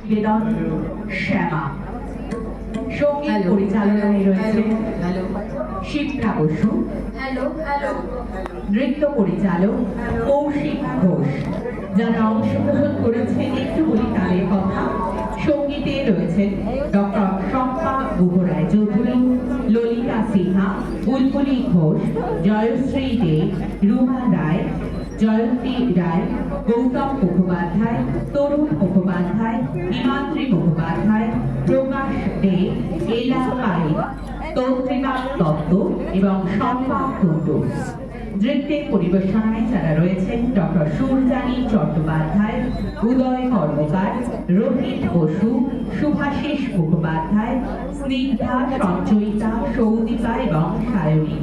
বেদন শ্যামা। সঙ্গীত পরিচালনায় রয়েছে শিপ্রা বসু, নৃত্য পরিচালক কৌশিক ঘোষ। যারা অংশগ্রহণ করেছেন একটু বলি তাদের কথা। সঙ্গীতে রয়েছেন ডক্টর শম্পা গুহরায় চৌধুরী, ললিতা সিনহা, বুলবুলি ঘোষ, জয়শ্রী দে, রুমা রায়, জয়ন্তী রায়, গৌতম মুখোপাধ্যায়, তরুণ মুখোপাধ্যায়, হিমাদ্রি মুখোপাধ্যায়, প্রকাশ দে, এলা পাই, তন্ত্রিমা দত্ত এবং শম্পা কুণ্ডু। নৃত্যের পরিবেশনায় যারা রয়েছেন ডক্টর সুরজানী চট্টোপাধ্যায়, উদয় কর্মকার, রোহিত বসু, শুভাশিস মুখোপাধ্যায়, স্নিগ্ধা, সঞ্চয়িতা, সৌদিকা এবং সায়নী।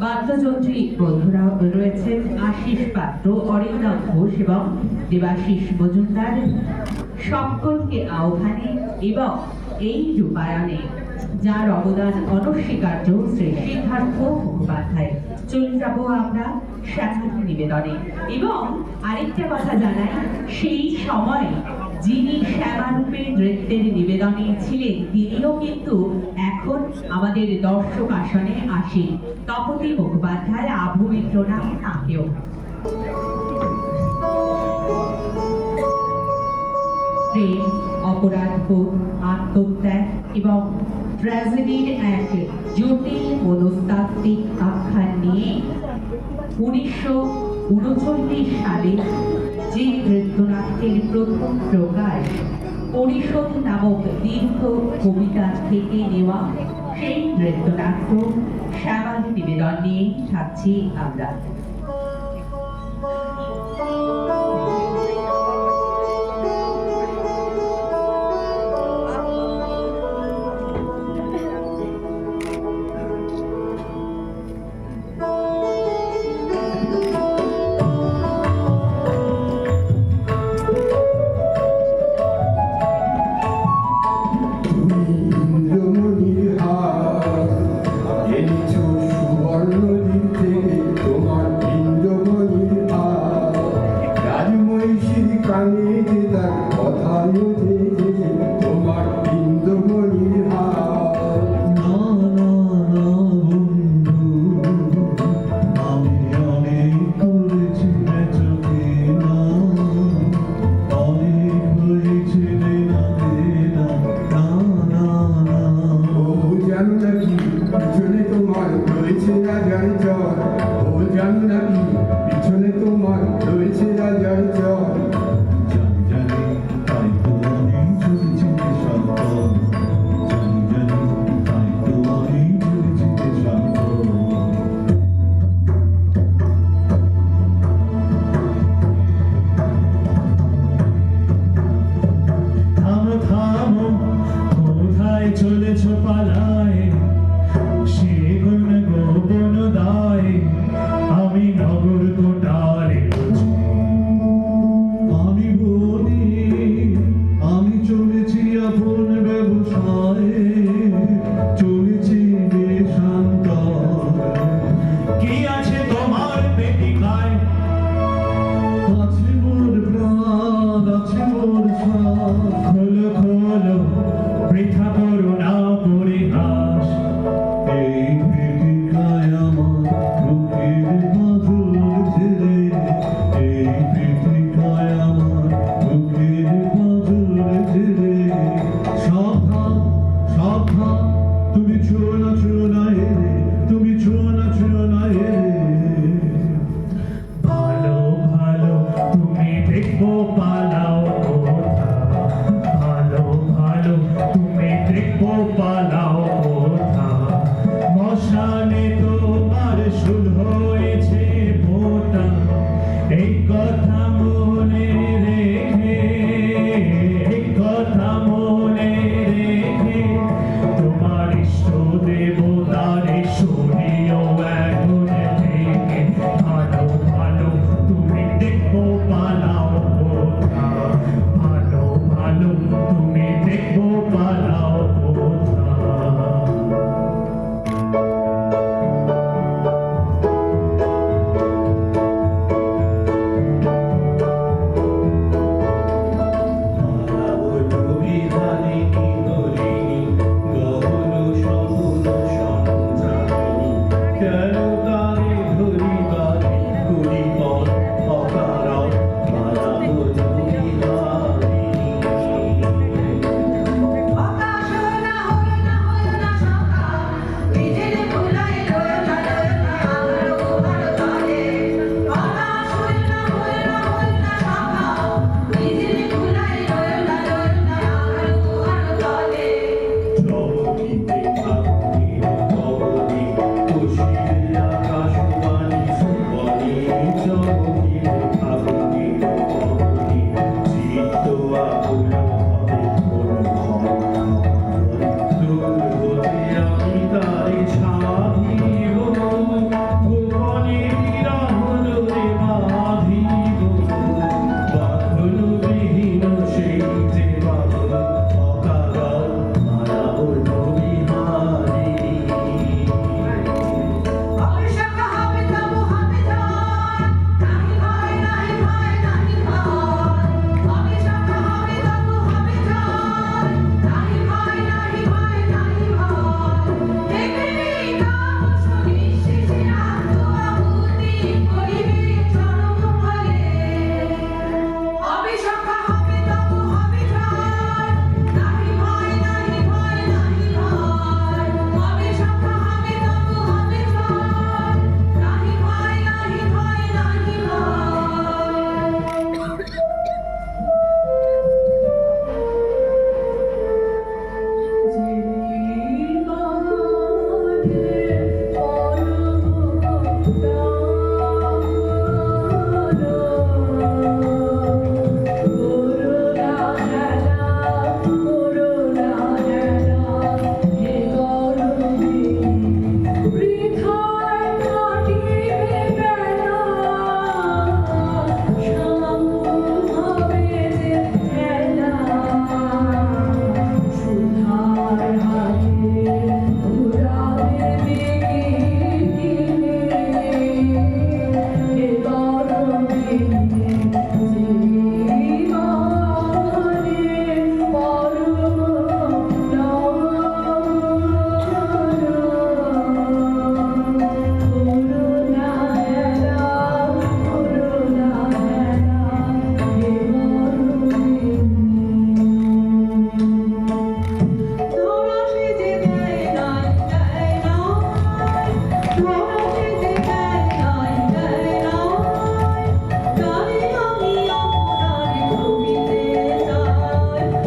বাদ্যযন্ত্রী বন্ধুরা রয়েছেন আশিস পাত্র, অরিন্দম ঘোষ এবং দেবাশিস মজুমদার। সকলকে আহ্বানে এবং এই রূপায়ণে যার অবদান অনস্বীকার্য শ্রী সিদ্ধার্থ মুখোপাধ্যায়। চলে যাব আমরা শ্যামাকে নিবেদনে। এবং আরেকটা কথা জানাই, সেই সময় যিনি শ্যামারূপে নৃত্যের নিবেদনে ছিলেন তিনিও কিন্তু এখন আমাদের দর্শক আসনে আসেন। তপতী মুখোপাধ্যায়, আভমিত্র নাম তাকেও। প্রেম, অপরাধবোধ, আত্মত্যাগ এবং ট্র্যাজেডির এক জটিল মনস্তাত্ত্বিক আখ্যান নিয়ে 1939 সালে যে নৃত্যনাট্যের প্রথম প্রকাশ পরিশোধ নামক দীর্ঘ কবিতা থেকে নেওয়া, সেই নৃত্যনাট্য শ্যামার নিবেদন নিয়ে থাকছি আমরা। পিছনে তোমার রয়েছে রাজার চর, জানি জানি তাই তো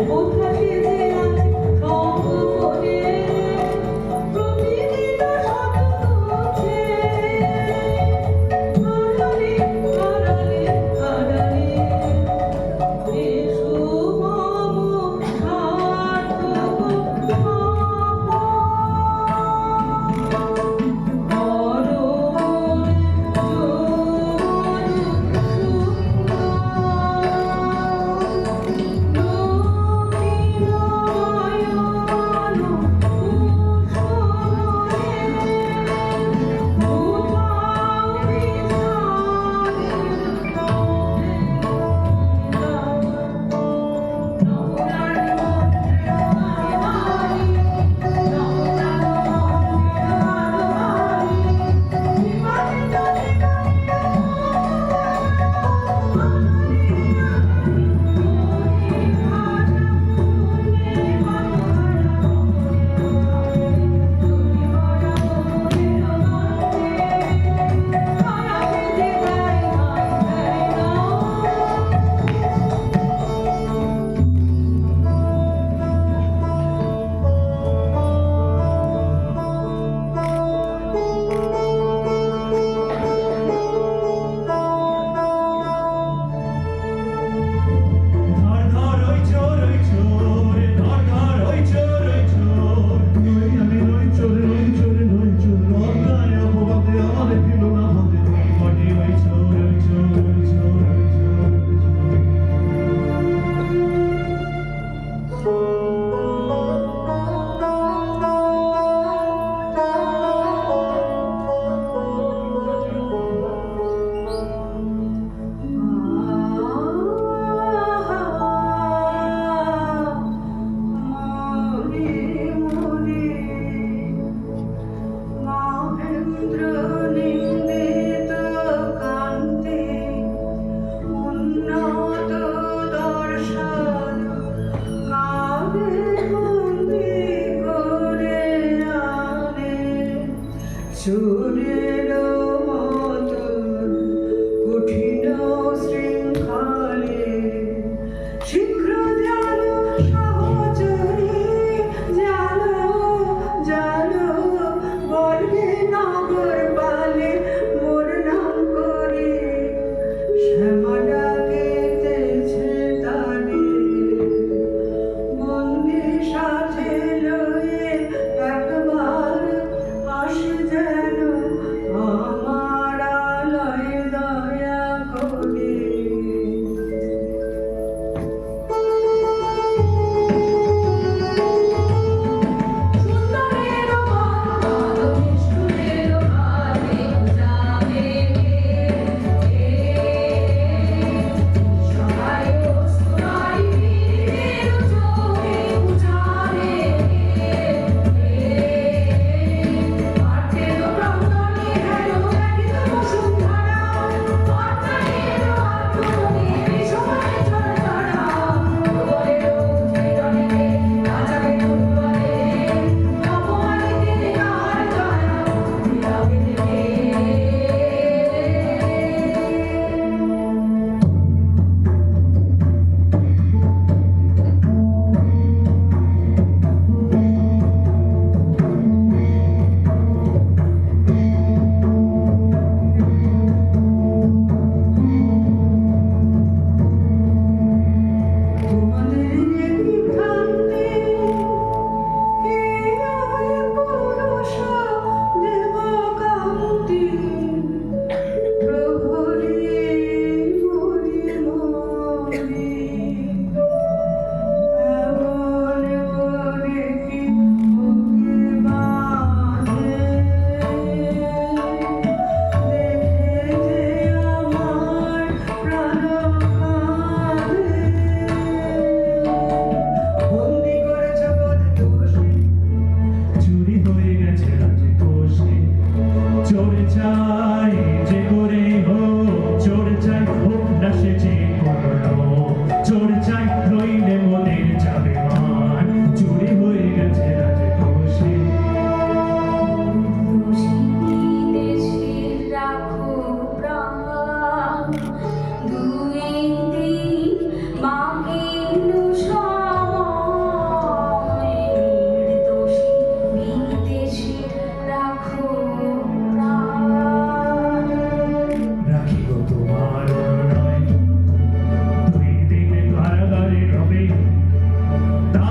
উদ্ভাসে যে আজ সম্পদে প্রতিদিন শত করছে আড়ালে আড়ালে আড়ালে এসো মম সার্থক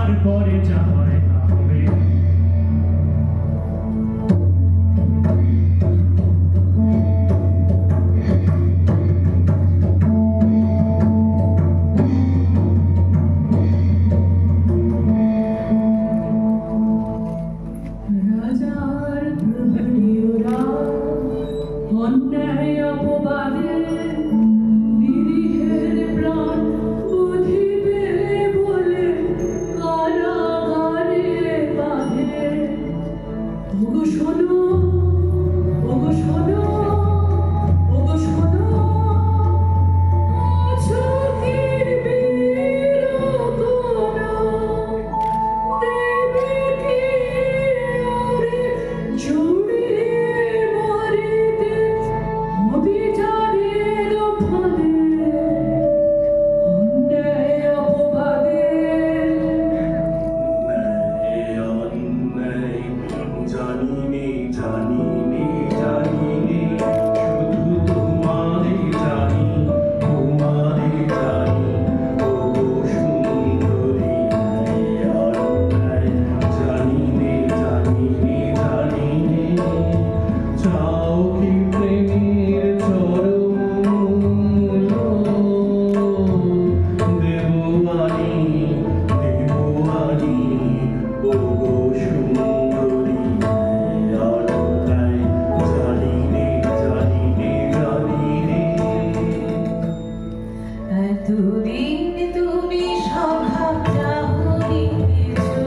তারপরে যা হয় তা হবে। রাজার প্রহরীরা অন্যায় অপবাদে নিরীহের প্রাণ বুঝিবে বলে কারাগারে বাঁধে। ওগো শোনো, ওগো শোনো, ওগো শোনো, চোখের বিরোধনা দেবে কি ওরে জুড়িয়ে মারিতে অবিচারের ফাঁদে অন্যায় অপবাদে। অন্যায় জানি নে জানি নে জানি নে শুধু তোমারে জানি তোমারে জানি ওগো সুন্দরী অন্যায় জানি নে জানি নে জানি নে চাও কি প্রেমের চরমূল দেবয়ানি দেবয়ানি ওগো সুন্দরী অন্যায় জানি নে জানি নে জানি নে এতদিন তুমি সখা চাহুনি কিছু,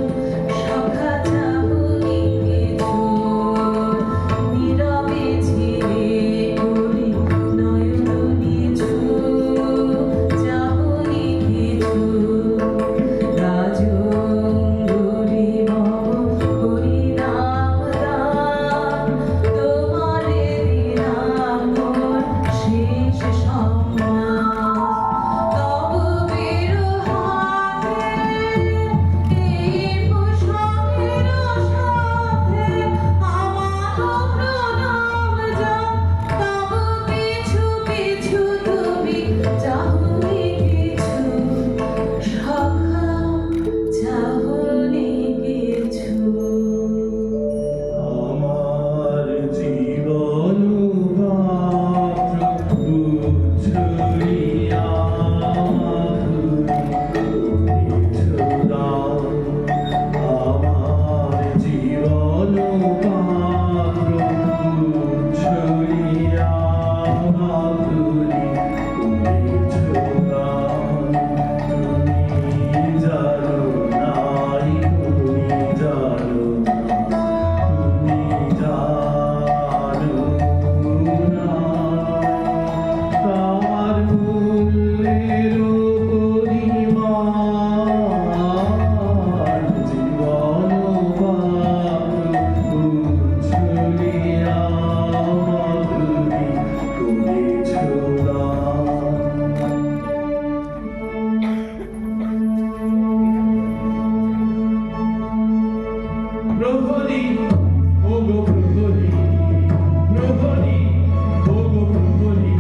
সখা চাহুনি কিছু, নীরবে ছিলে করি নয়ন নিঝু, চাহুনি কিছু। রাজঙ্গরি মম হরিনাম দান, তোমারে দিলাম মোর শেষ সম্মান। তব বিরহাতে এই পোশাকের সাথে আমারও প্রণাম যাও। তব পিছু পিছু তুমি চাহুনি কিছু, সখা চাহুনি কিছু। আমার জীবন পাত্র উচ্ছলিয়া আমার জীবন পাত্র উচ্ছলিয়া মাধুরী তুমি জানো নাই তুমি জানো না তুমি জানো না তার মূল্যের পরিমাণ জীবন পাত্র উচ্ছলিয়া মাধুরী করেছ দান। প্রহরী ওগো প্রহরী প্রহরী ওগো প্রহরী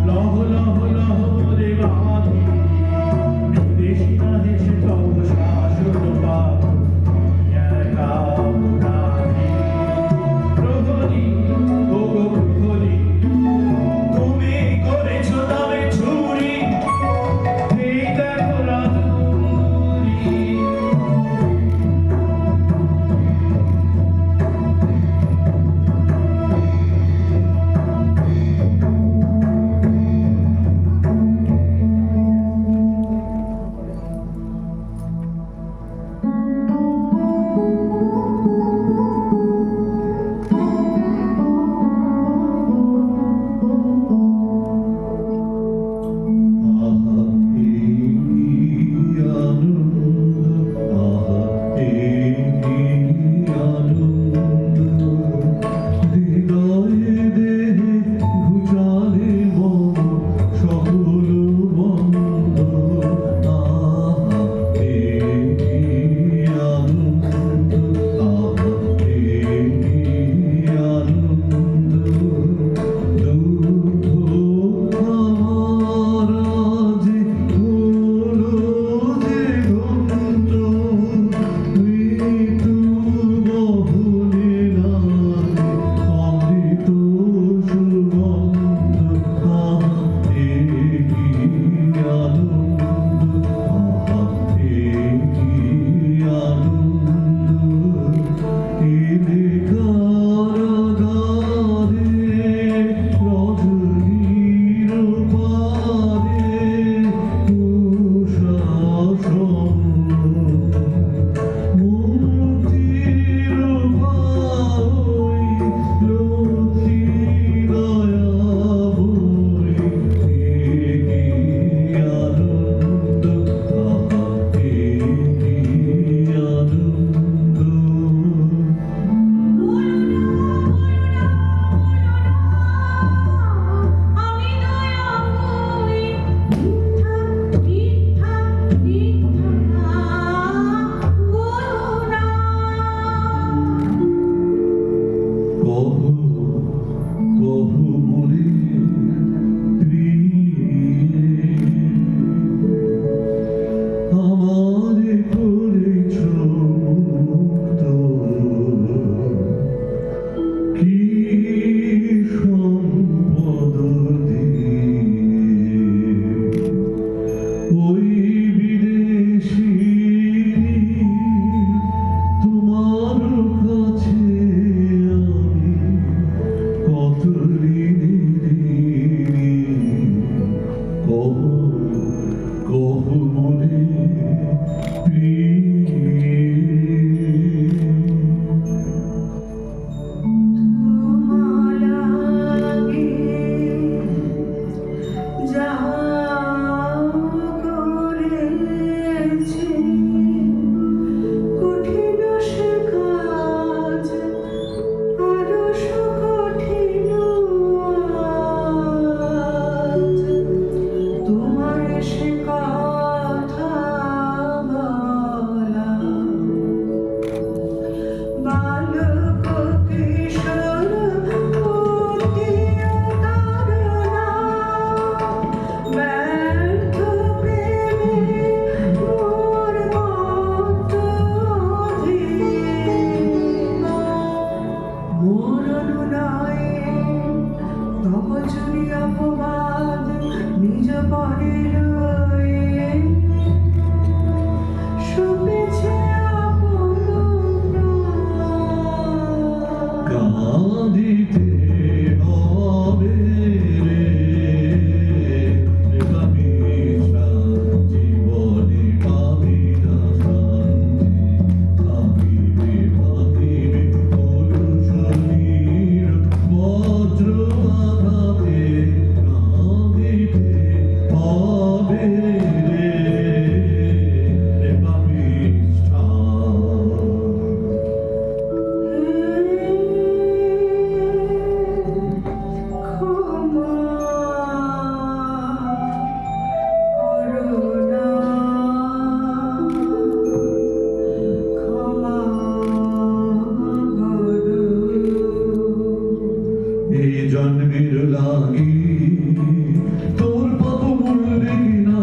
লহ লহ লহ রে বাঁধি বিদেশি না হেসে তব শাসন পাপ একা অপরাধী। প্রহরী ওগো প্রহরী তুমি করেছ তবে চুরি এই দেখো রাজকুমারী যে কঠিন সে কাজ আরো কঠিন আজ তোমার সে কথা বলা বালক কিশোর অতীয় তারা ব্যর্থ প্রেমে মোর মত মোর অনুনয়ে তব চুরি অপবাদ নিজ পরে রয়ে শুনেছে আপন প্রাণ। কাঁদিতে হবে রে বাবিসা জীবনে পাবি না শান্তি ভাবিবে পুরুষনীর বজ্র আঘাতে কাঁদিতে হবে রে বাবিসা ক্ষমা করুণা ক্ষমা করু এই জন্মের লাগি তোর পাপ মূল্যে কিনা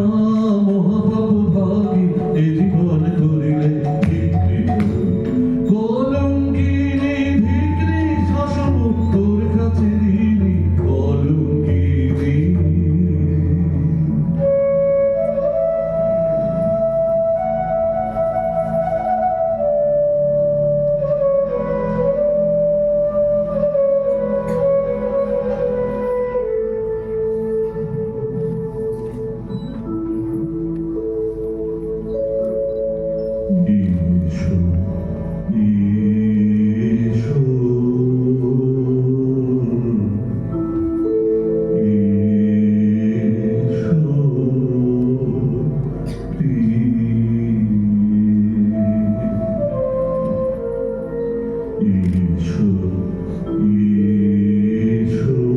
মহাপাপ ভাগি এ জীবন করিলে কলঙ্কিনী ভিক্রি শাসন তোর কাছে দিনি কলঙ্কিনী ঈশো ঈশো ঈশো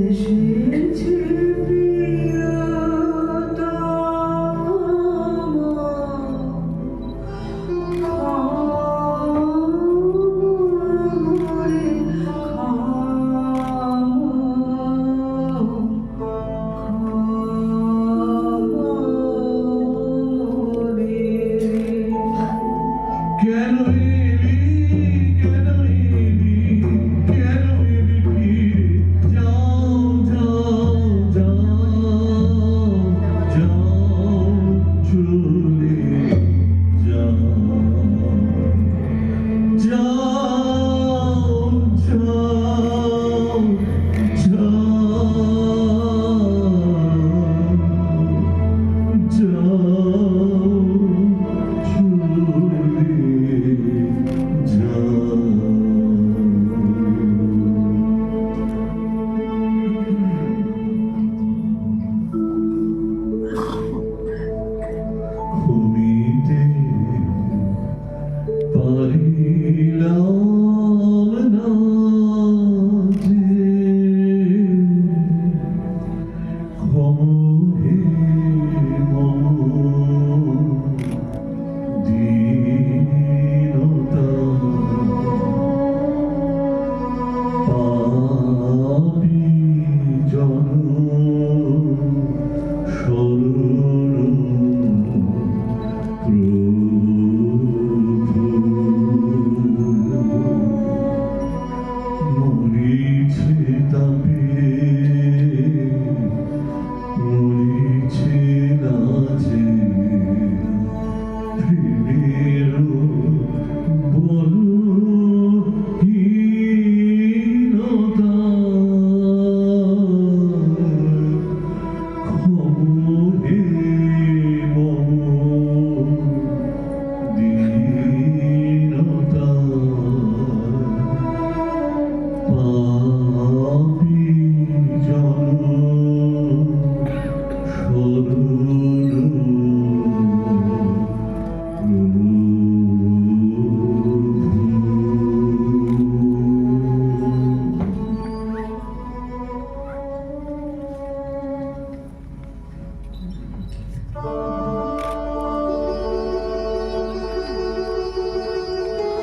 এসেছে প্রিয়তম খামরে কেন এলি কেন এলি কেন এলি ফিরে যাও যাও যাও যাও চলে যাও যাও যাও যাও যাও চলে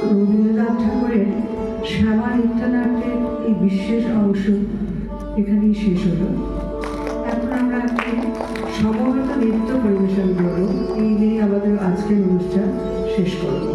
রবীন্দ্রনাথ ঠাকুরের শ্যামা নৃত্যনাট্যের এই বিশেষ অংশ এখানেই শেষ হলো। এখন আমরা একটি সমবেত নৃত্য পরিবেশন করব। এই নিয়ে আমাদের আজকের অনুষ্ঠান শেষ করব।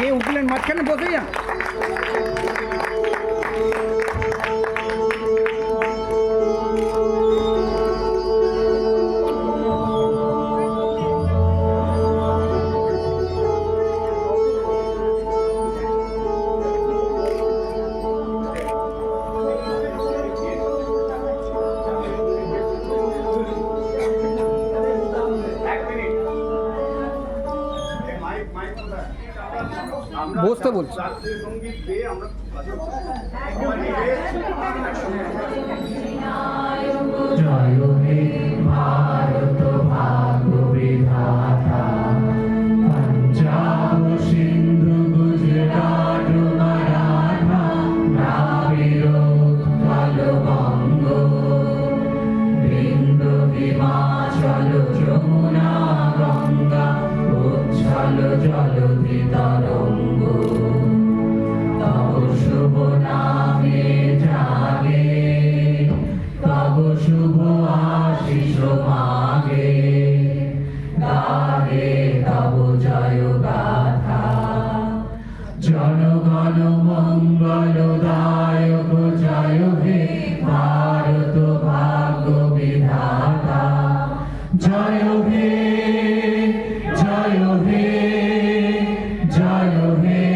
ये उठलेन মাঝখানে বসে যান। বসতে বলছি। জয় হে ভারত ভাগ্য বিধাতা, পঞ্জাব সিন্ধু গুজরাট মারাঠা, দ্রাবিড় উৎকল বঙ্গ, বিন্দু হিমাচল যমুনা গঙ্গা, উচ্ছল জলধি তরঙ্গ, তব শুভ নামে জাগে, তব শুভ আশিস মাগে, গাহে তব জয় গাথা। জনগণ মঙ্গলদায়ক জয় হে ভারত ভাগ্য বিধাতা, জয় হে জয় হে জয় হে।